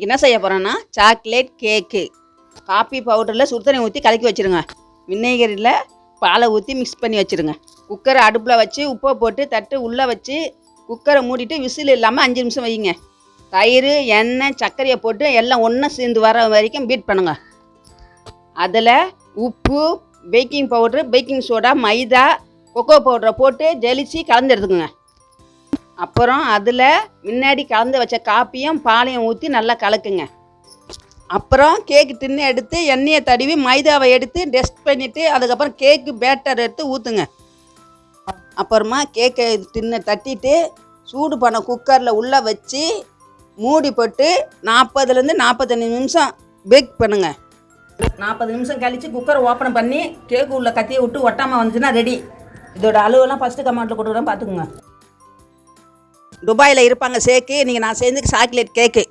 என்ன செய்ய போகிறோன்னா சாக்லேட் கேக்கு. காப்பி பவுடரில் சுடுதண்ணி ஊற்றி கலக்கி வச்சுருங்க. வினேகரில் பாலை ஊற்றி மிக்ஸ் பண்ணி வச்சுருங்க. குக்கரை அடுப்பில் வச்சு உப்பை போட்டு தட்டு உள்ளே வச்சு குக்கரை மூடிட்டு விசில் இல்லாமல் 5 நிமிஷம் வைங்க. தயிர், எண்ணெய், சர்க்கரையை போட்டு எல்லாம் ஒன்றா சேர்ந்து வர வரைக்கும் பீட் பண்ணுங்க. அதில் உப்பு, பேக்கிங் பவுட்ரு, பேக்கிங் சோடா, மைதா, கொக்கோ பவுடரை போட்டு ஜலிச்சு கலந்து எடுத்துக்கோங்க. அப்புறம் அதில் முன்னாடி கலந்து வச்ச காப்பியும் பாலையும் ஊற்றி நல்லா கலக்குங்க. அப்புறம் கேக்கு டின்னு எடுத்து எண்ணெயை தடவி மைதாவை எடுத்து டஸ்ட் பண்ணிவிட்டு அதுக்கப்புறம் கேக்கு பேட்டர் எடுத்து ஊற்றுங்க. அப்புறமா கேக்கை டின்னை தட்டிட்டு சூடு பண்ண குக்கரில் உள்ளே வச்சு மூடி போட்டு 40லேருந்து 45 நிமிஷம் பேக் பண்ணுங்கள். 40 நிமிஷம் கழித்து குக்கரை ஓப்பன் பண்ணி கேக்கு உள்ள கத்தியை விட்டு ஒட்டாமல் வந்துச்சுன்னா ரெடி. இதோட அளவெல்லாம் ஃபஸ்ட்டு கமெண்ட்டில் கொடுக்குறேன், பார்த்துக்குங்க. துபாயில் இருப்பாங்க ஷேக்கு, நீங்கள் நான் சேர்ந்து சாக்லேட் கேக்கு.